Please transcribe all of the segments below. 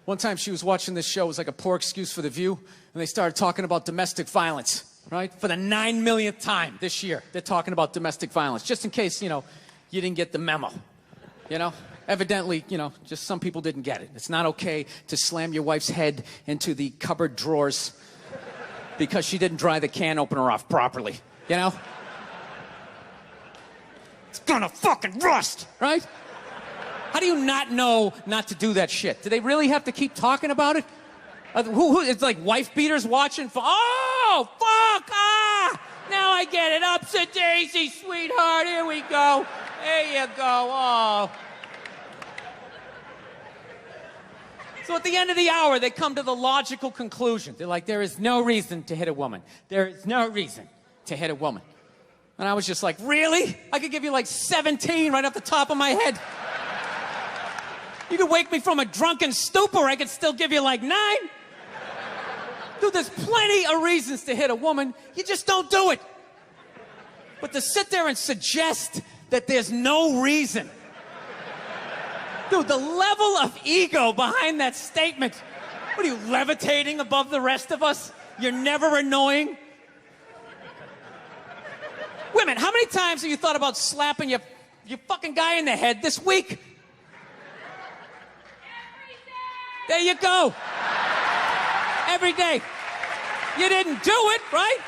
One time she was watching this show. It was like a poor excuse for The View. And they started talking about domestic violence, right? For the 9 millionth time this year, they're talking about domestic violence. Just in case, you didn't get the memo, Evidently, just some people didn't get it. It's not okay to slam your wife's head into the cupboard drawers because she didn't dry the can opener off properly, It's gonna fucking rust, right? How do you not know not to do that shit? Do they really have to keep talking about it? It's like wife beaters watching. Oh, fuck! Now I get it. Ups a daisy, sweetheart. Here we go. There you go. Oh. So at the end of the hour, they come to the logical conclusion. They're like, there is no reason to hit a woman. There is no reason to hit a woman. And I was just like, really? I could give you like 17 right off the top of my head. You could wake me from a drunken stupor, I could still give you like 9. Dude, there's plenty of reasons to hit a woman. You just don't do it. But to sit there and suggest that there's no reason. Dude, the level of ego behind that statement. What are you, levitating above the rest of us? You're never annoying? Women, how many times have you thought about slapping your fucking guy in the head this week? There you go. Every day. You didn't do it, right?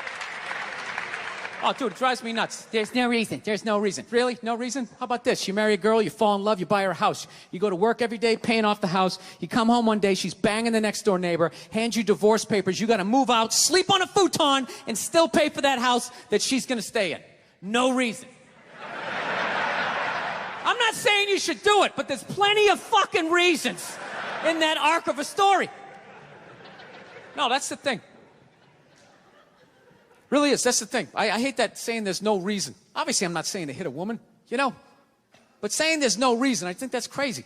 Oh, dude, it drives me nuts. There's no reason. There's no reason. Really? No reason? How about this? You marry a girl, you fall in love, you buy her a house. You go to work every day, paying off the house. You come home one day, she's banging the next door neighbor, hands you divorce papers. You got to move out, sleep on a futon, and still pay for that house that she's going to stay in. No reason. I'm not saying you should do it, but there's plenty of fucking reasons in that arc of a story. No, that's the thing. Really is. That's the thing. I hate that saying there's no reason. Obviously, I'm not saying to hit a woman, But saying there's no reason, I think that's crazy.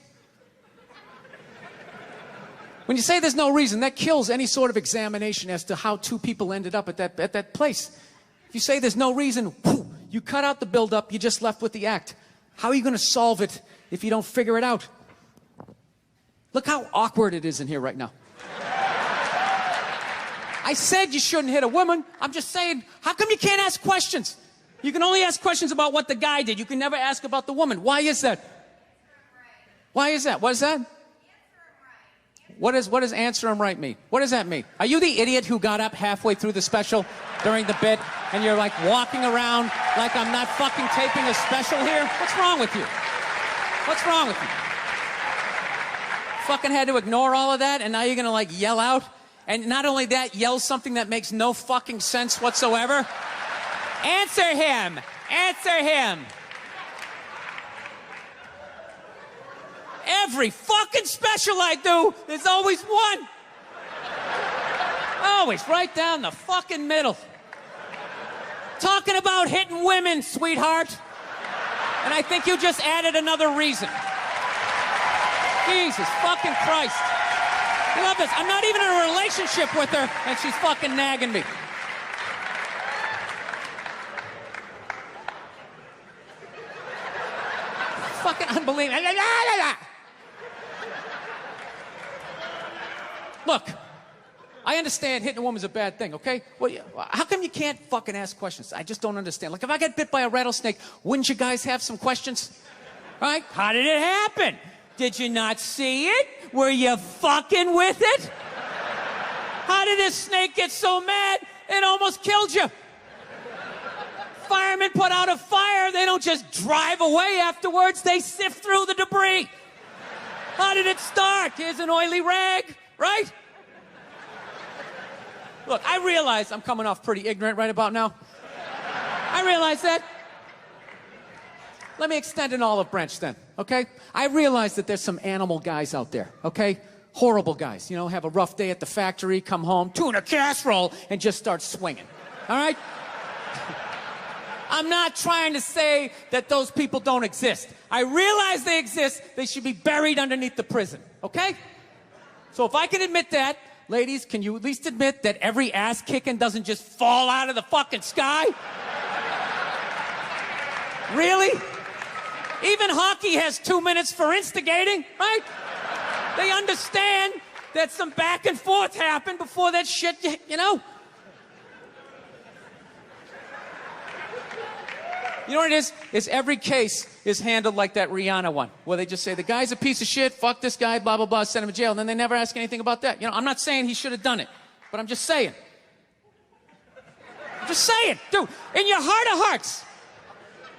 When you say there's no reason, that kills any sort of examination as to how two people ended up at that place. If you say there's no reason, you cut out the build-up, you're just left with the act. How are you going to solve it if you don't figure it out? Look how awkward it is in here right now. I said you shouldn't hit a woman. I'm just saying, how come you can't ask questions? You can only ask questions about what the guy did. You can never ask about the woman. Why is that? Why is that? What is that? What does answer him right mean? What does that mean? Are you the idiot who got up halfway through the special during the bit and you're like walking around like I'm not fucking taping a special here? What's wrong with you? What's wrong with you? Fucking had to ignore all of that and now you're gonna like yell out? And not only that, yell something that makes no fucking sense whatsoever? Answer him! Answer him! Every fucking special I do, there's always one. Always, right down the fucking middle. Talking about hitting women, sweetheart. And I think you just added another reason. Jesus fucking Christ. I love this. I'm not even in a relationship with her, and she's fucking nagging me. Fucking unbelievable. Look, I understand hitting a woman's a bad thing, okay? Well, how come you can't fucking ask questions? I just don't understand. Like, if I get bit by a rattlesnake, wouldn't you guys have some questions? Right? How did it happen? Did you not see it? Were you fucking with it? How did this snake get so mad it almost killed you? Firemen put out a fire. They don't just drive away afterwards. They sift through the debris. How did it start? Here's an oily rag, right? Look, I realize I'm coming off pretty ignorant right about now. I realize that. Let me extend an olive branch then, okay? I realize that there's some animal guys out there, okay? Horrible guys, have a rough day at the factory, come home, tuna casserole, and just start swinging, all right? I'm not trying to say that those people don't exist. I realize they exist. They should be buried underneath the prison, okay? So if I can admit that, ladies, can you at least admit that every ass kicking doesn't just fall out of the fucking sky? Really? Even hockey has 2 minutes for instigating, right? They understand that some back and forth happened before that shit, you know? You know what it is? Is every case is handled like that Rihanna one, where they just say, the guy's a piece of shit, fuck this guy, blah, blah, blah, send him to jail, and then they never ask anything about that. You know, I'm not saying he should have done it, but I'm just saying. I'm just saying. Dude, in your heart of hearts,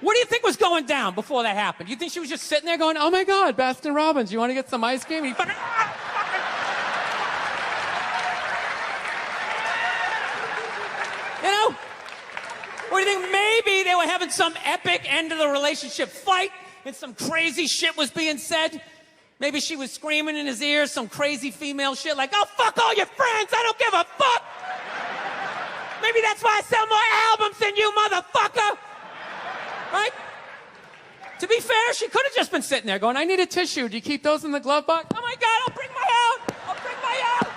what do you think was going down before that happened? You think she was just sitting there going, oh my God, Baskin Robbins, you want to get some ice cream? And he fucking, you know? Or do you think maybe they were having some epic end of the relationship fight and some crazy shit was being said? Maybe she was screaming in his ear some crazy female shit like, oh, fuck all your friends, I don't give a fuck. Maybe that's why I sell more albums than you, motherfucker. Right? To be fair, she could have just been sitting there going, I need a tissue. Do you keep those in the glove box? Oh my God, I'll bring my out. I'll bring my out.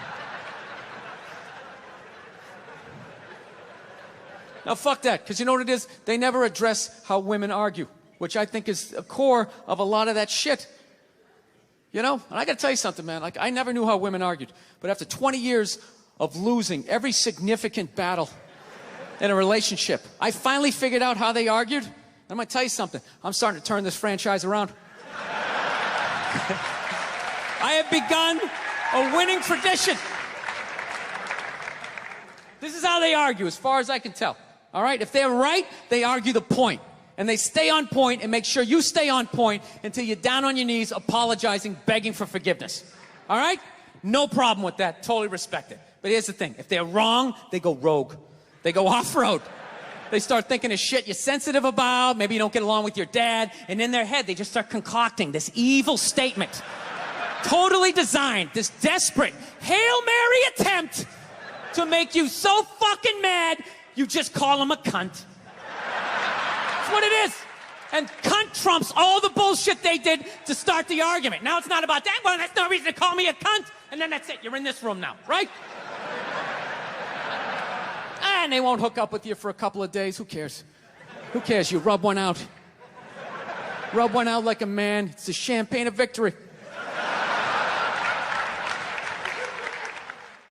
Now, fuck that, because you know what it is? They never address how women argue, which I think is the core of a lot of that shit. You know? And I got to tell you something, man. Like, I never knew how women argued. But after 20 years of losing every significant battle in a relationship, I finally figured out how they argued. And I'm going to tell you something. I'm starting to turn this franchise around. I have begun a winning tradition. This is how they argue, as far as I can tell. All right? If they're right, they argue the point. And they stay on point and make sure you stay on point until you're down on your knees, apologizing, begging for forgiveness. All right? No problem with that. Totally respect it. But here's the thing. If they're wrong, they go rogue. They go off-road. They start thinking of shit you're sensitive about. Maybe you don't get along with your dad. And in their head, they just start concocting this evil statement. Totally designed. This desperate Hail Mary attempt to make you so fucking mad, you just call him a cunt. That's what it is. And cunt trumps all the bullshit they did to start the argument. Now it's not about that. Well, that's no reason to call me a cunt. And then that's it. You're in this room now, right? And they won't hook up with you for a couple of days. Who cares? Who cares? You rub one out. Rub one out like a man. It's the champagne of victory.